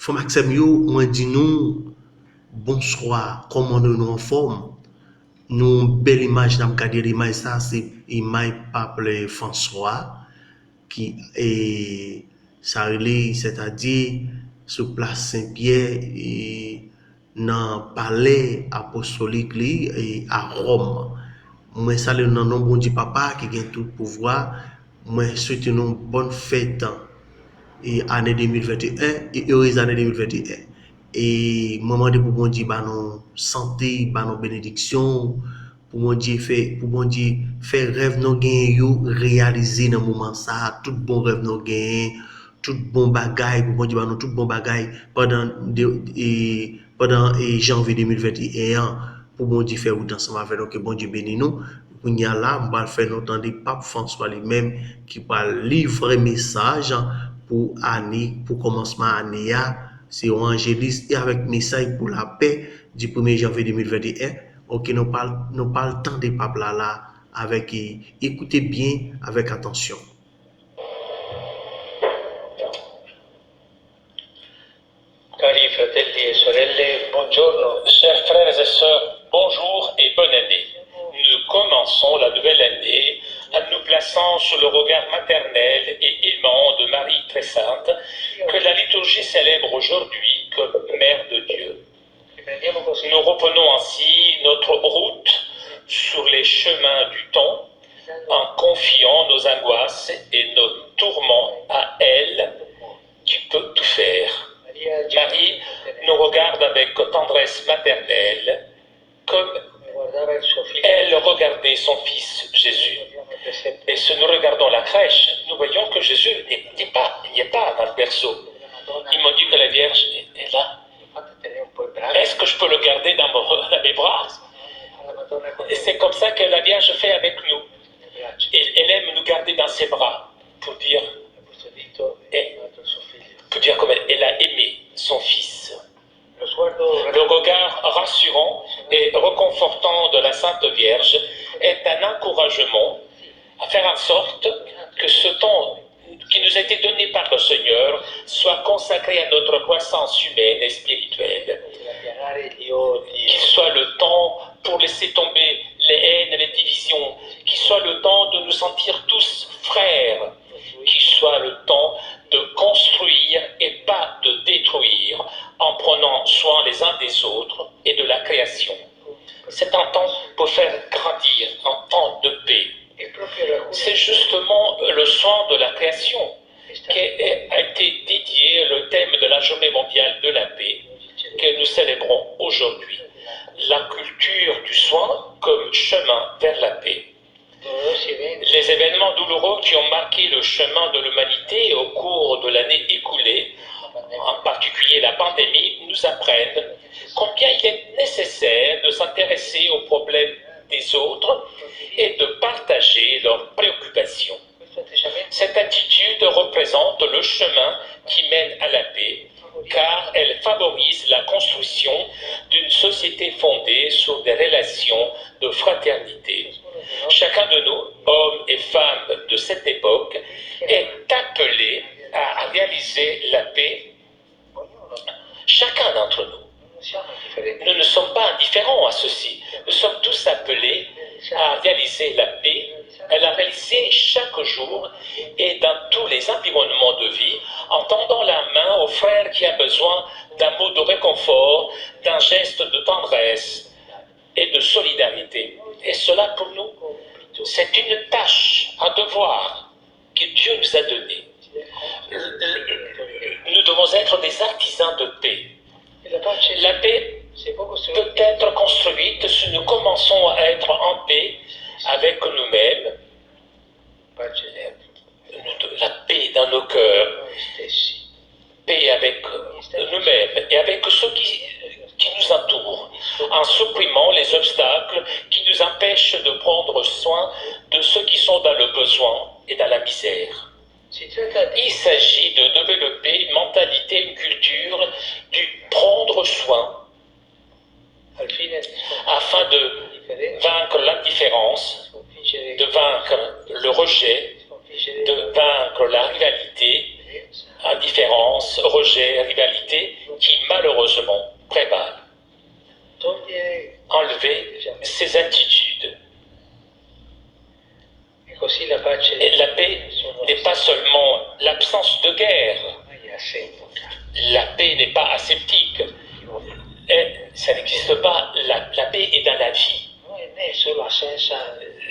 faut Maxime yo, moi dis nous bonsoir, comment nous en forme. Nous belle image n'a regardé l'image ça c'est image pape François qui est ça c'est-à-dire sur place Saint-Pierre et dans palais apostolique et à Rome. Moi salue dans nom bon Dieu papa qui gagne tout pouvoir. Moi souhaite une bonne fête et année 2021 et heureuse année 2021. Et moment de pour bon Dieu bah non santé, bah non bénédiction pour mon Dieu faire rêve nos gain yo réaliser dans moment ça tout bon rêve nos gain tout bon bagaille pour mon Dieu bah non tout bon bagaille pendant janvier 2021 pour mon Dieu faire ensemble avec nous que bon Dieu bénisse nous pour y a là on va faire notre des pape François lui-même qui va livrer message pour année pour commencement année c'est un angéliste et avec message pour la paix du 1er janvier 2021. Ok, nous parlons tant des papes là, avec, écoutez bien, avec attention. Cari fratelli e sorelle, buongiorno. Chers frères et sœurs, bonjour et bonne année. Nous commençons la nouvelle année en nous plaçant sous le regard maternel et aimant de Marie très sainte, que la liturgie célèbre aujourd'hui comme Mère de Dieu. Nous reprenons ainsi notre route sur les chemins du temps en confiant nos angoisses et nos tourments à elle qui peut tout faire. Marie nous regarde avec tendresse maternelle comme elle regardait son fils Jésus. Et si nous regardons la crèche, nous voyons que Jésus n'est pas dans le berceau. Ils m'ont dit que la Vierge est là. Est-ce que je peux le garder dans mes bras? Et c'est comme ça que la Vierge fait avec nous. Elle aime nous garder dans ses bras pour dire comme elle a aimé son fils. Le regard rassurant et réconfortant de la Sainte Vierge est un encouragement à faire en sorte que ce temps qui nous a été donné par le Seigneur soit consacré à notre croissance humaine et spirituelle. Qu'il soit le temps pour laisser tomber les haines, les divisions, qu'il soit le temps de nous sentir tous frères, qu'il soit le temps de construire et pas de détruire en prenant soin les uns des autres et de la création. C'est un temps pour faire grandir, un temps de paix. C'est justement le soin de la création qui a été dédié le thème de la Journée mondiale de la paix que nous célébrons aujourd'hui. La culture du soin comme chemin vers la paix. Les événements douloureux qui ont marqué le chemin de l'humanité au cours de l'année écoulée, en particulier la pandémie, nous apprennent combien il est nécessaire de s'intéresser aux problèmes des autres et de partager leurs préoccupations. Cette attitude représente le chemin qui mène à la paix, car elle favorise la construction d'une société fondée sur des relations de fraternité. Chacun de nous, hommes et femmes de cette époque, est appelé à réaliser la paix. Chacun d'entre nous. Nous ne sommes pas indifférents à ceci. Nous sommes tous appelés à réaliser la paix, à la réaliser chaque jour et dans tous les environnements de vie, en tendant la main au frère qui a besoin d'un mot de réconfort, d'un geste de tendresse et de solidarité. Et cela pour nous, c'est une tâche, un devoir que Dieu nous a donné. Nous devons être des artisans de paix. La paix peut être construite si nous commençons à être en paix avec nous-mêmes, la paix dans nos cœurs, paix avec nous-mêmes et avec ceux qui nous entourent, en supprimant les obstacles qui nous empêchent de prendre soin de ceux qui sont dans le besoin et dans la misère. Il s'agit de développer une mentalité, une culture du prendre soin afin de vaincre l'indifférence, de vaincre le rejet, de vaincre la rivalité, en indifférence, rejet, rivalité qui malheureusement prévalent. Enlever ces attitudes. Et la paix n'est pas seulement l'absence de guerre. La paix n'est pas aseptique. Et ça n'existe pas. La paix est dans la vie.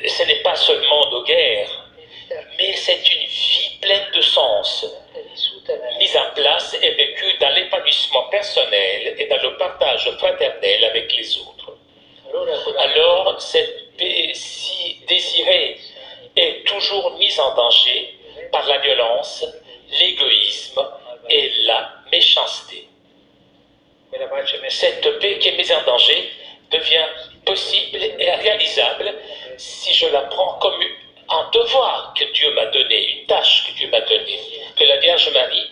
Ce n'est pas seulement de guerre, mais c'est une vie pleine de sens, mise en place et vécue dans l'épanouissement personnel et dans le partage fraternel avec les autres. Alors, cette paix si désirée est toujours mise en danger par la violence, l'égoïsme et la méchanceté. Cette paix qui est mise en danger devient possible et réalisable si je la prends comme un devoir que Dieu m'a donné, une tâche que Dieu m'a donnée, que la Vierge Marie,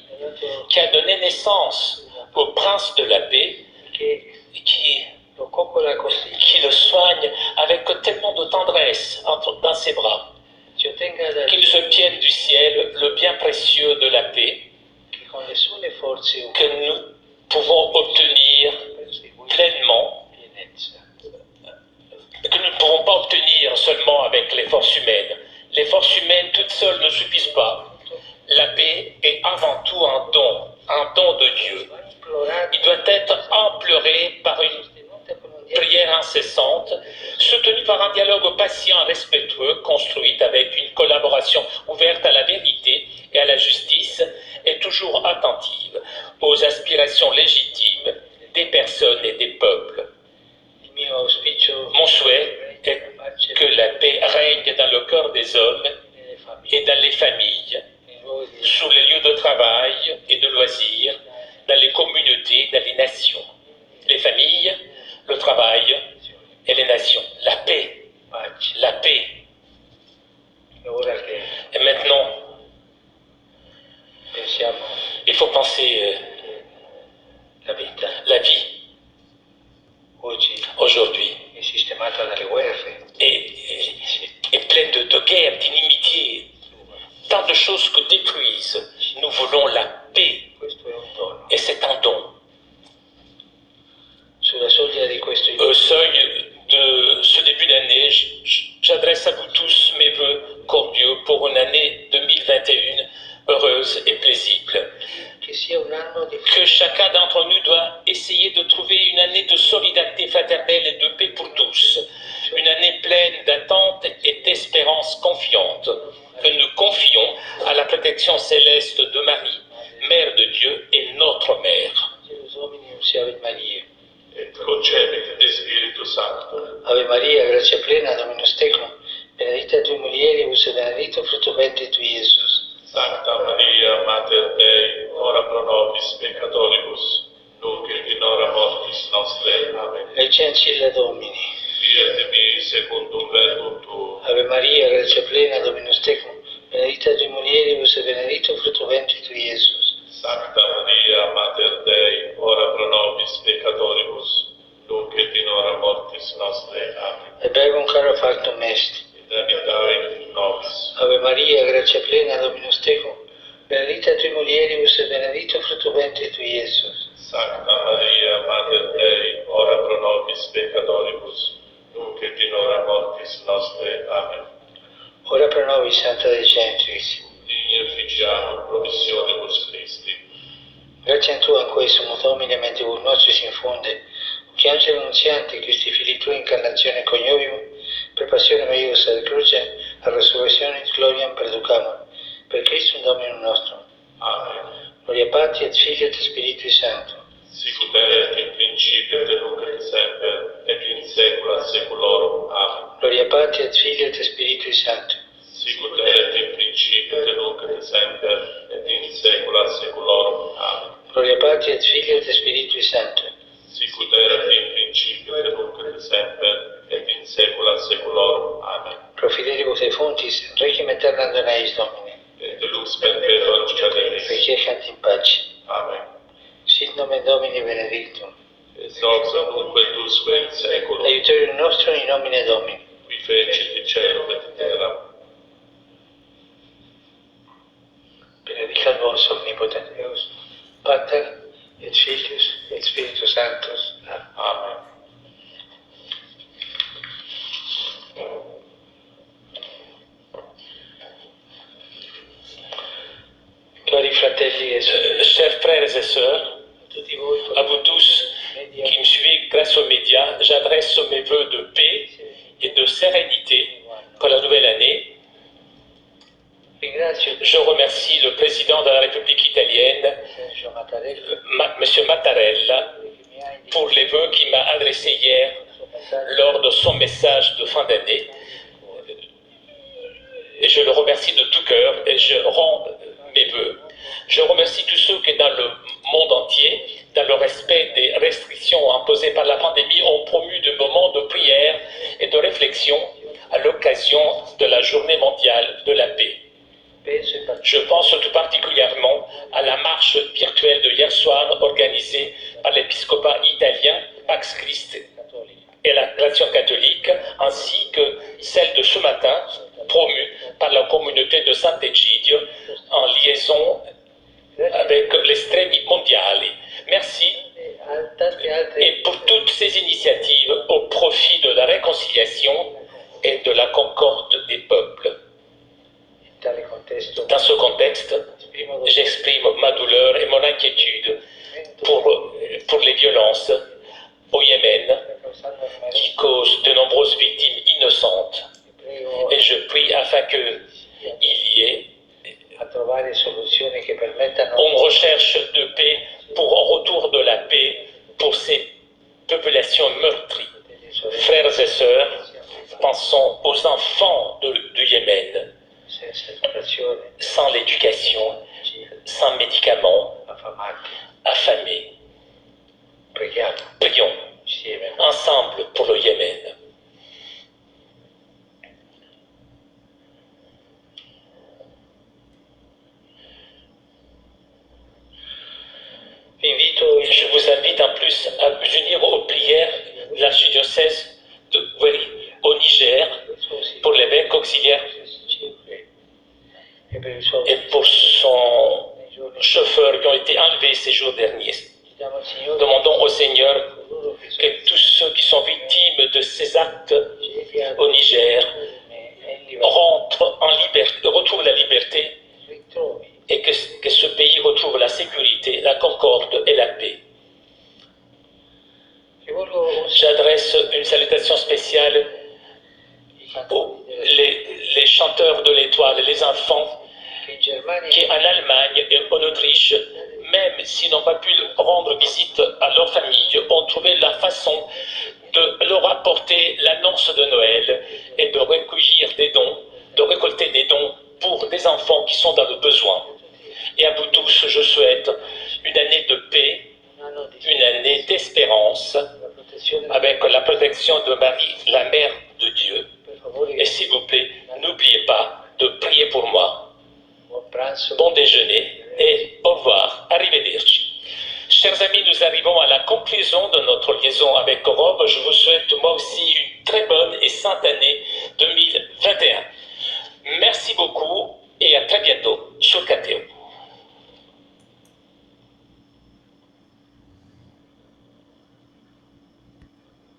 qui a donné naissance au prince de la paix, qui le soigne avec tellement de tendresse dans ses bras, qui nous obtienne du ciel le bien précieux de la paix, que nous pouvons obtenir pleinement, que nous ne pouvons pas obtenir seulement avec les forces humaines. Les forces humaines toutes seules ne suffisent pas. La paix est avant tout un don de Dieu. Il doit être imploré par une prière incessante, soutenue par un dialogue patient, respectueux, construite avec une collaboration ouverte à la vérité et à la justice, et toujours attentive aux aspirations légitimes des personnes et des peuples. Mon souhait est que la paix règne dans le cœur des hommes et dans les familles, sous les lieux de travail et de loisirs, dans les communautés, dans les nations. Les familles, le travail et les nations. La paix. La paix. Et maintenant, il faut penser la vie. Aujourd'hui est pleine de guerres, d'inimitiés, tant de choses que détruisent. Nous voulons la paix, et c'est un don. Au seuil de ce début d'année, j'adresse à vous tous mes vœux cordiaux pour une année 2021 heureuse et paisible. Que chacun d'entre nous doit essayer de trouver une année de solidarité fraternelle et de paix pour tous. Une année pleine d'attente et d'espérance confiante, que nous confions à la protection céleste de Marie, Mère de Dieu et notre Mère. Et concepit de Spiritu Sancto. Ave Maria, grazia plena, Dominus tecum, benedicta tui mulieribus et benedictus fructus ventris tui, Iesus. Sancta Maria, Mater Dei, ora pro nobis peccatoribus, nunc et in hora mortis nostrae. Amen. Ecce ancilla Domini. Fiat mi secundum verbum tuum. Ave Maria, grazia plena, Dominus tecum, benedicta tui mulieribus et benedictus fructus ventris tui, Iesus. Sancta Maria, Mater Dei, ora pro nobis peccatoribus, nunc et in hora mortis nostrae. Amen. Et verbum caro factum est. Et habitae nobis. Ave Maria, grazia plena, Dominus tecum, benedicta tui mulieribus et benedictus fructus ventris tui, Iesus. Sancta Maria, Mater Dei, ora pro nobis peccatoribus, nunc et in hora mortis nostrae. Amen. Ora pro nobis, Santa Dei Gentris. Digni efficiamur promissionibus Christi. Grazie a Tu, a questo, Domine, mentibus nostris infunde, che angelo annunziante, Christi Fili Tui, incarnazione coniovium, per passione meius ad cruce, a resurrezione gloriam perducamur, per Christum Dominum nostrum. Amen. Gloria Patri et Filii et Spiritui Sancto. Sicut erat in principio et nunc et semper et in saecula saeculorum. Amen. Gloria Patri et Filii et Spiritui Sancto. Sicut erat in principio et nunc et semper et in saecula saeculorum. Amen. Gloria Patri et Filii et Spiritui Sancto. Sicut erat in principio et nunc et semper et in saecula saeculorum. Amen. Pro fidelibus et fontis, requiem aeternam dona eis Domine. Et de lux perpetua cadere. Requiescant in pace. Amen. Sit nomen Domini benedictum. Et nox nunc et usque in saeculum. Aiuterium nostrum in nomine Domini. Qui fecit cielo et terra. Benedicat nos omnipotens Deus, Pater et Filius et Spiritus Sanctus. Amen. Cari fratelli e sorelle, Chers frères et sœurs, tutti voi à vous tous qui me suivez grâce aux médias, j'adresse mes vœux de paix et de sérénité pour la nouvelle année. ringrazio Je remercie le président de la République italienne, Sergio Mattarella M. Mattarella, che mi ha pour les vœux qu'il m'a adressés hier lors de son message de fin d'année. Et je le remercie de tout cœur et je rends mes vœux. Je remercie tous ceux qui, dans le monde entier, dans le respect des restrictions imposées par la pandémie, ont promu de moments de prière et de réflexion à l'occasion de la journée mondiale de la paix. penso in Je pense tout particulièrement à la marche virtuelle de hier soir organisée par l'épiscopat italien Pax Christi et l'Action catholique, ainsi que celle de ce matin, promue par la communauté de Sant'Egidio en liaison avec l'Estremi Mondiali. Merci tante altre et pour toutes ces initiatives au profit de la réconciliation et de la concorde des peuples. in tale contesto Dans ce contexte, esprimo j'exprime ma douleur et mon inquiétude pour les violences au Yémen qui causent de nombreuses victimes innocentes. prego Et je prie afin qu'il y ait a trovare soluzioni che permettano une recherche de paix pour un retour de la paix pour ces populations meurtries. delle sorelle Frères et sœurs, pensons aux enfants du Yémen, senza educazione, sans l'éducation, sans médicaments, affamati. affamés. Preghiamo Prions insieme. ensemble pour le Yémen. Vi invito in Je vous invite en plus à vous unir aux prières de l'archidiocèse de Gweri au Niger pour l'évêque auxiliaire e per il suo et pour son chauffeur qui ont été enlevés ces jours derniers. chiediamo al Signore Demandons au Seigneur coloro che sono que tous ceux qui sont victimes de ces actes ciechi au Niger e in libertà rentrent en liberté, retrouvent la liberté ritrovi et que ce pays retrouve la sécurité, la concorde et la paix. rivolgo un J'adresse une salutation spéciale aux les chanteurs de l'étoile, les enfants che in Germania qui en Allemagne et en Autriche, même s'ils n'ont pas pu rendre visite à leur famille, ont trouvé la façon de leur apporter l'annonce de Noël et de recueillir des dons, de récolter des dons pour des enfants qui sont dans le besoin. Et à vous tous, je souhaite une année de paix, un anno di une année d'espérance, la protezione avec la protection de Marie, la Mère de Dieu. per favore Et s'il vous plaît, n'oubliez pas de prier pour moi. buon pranzo Bon déjeuner et au revoir. Arrivederci. Chers amis, nous arrivons à la conclusion de notre liaison avec Europe. Je vous souhaite moi aussi une très bonne et sainte année 2021. Merci beaucoup et à très bientôt sur KTO.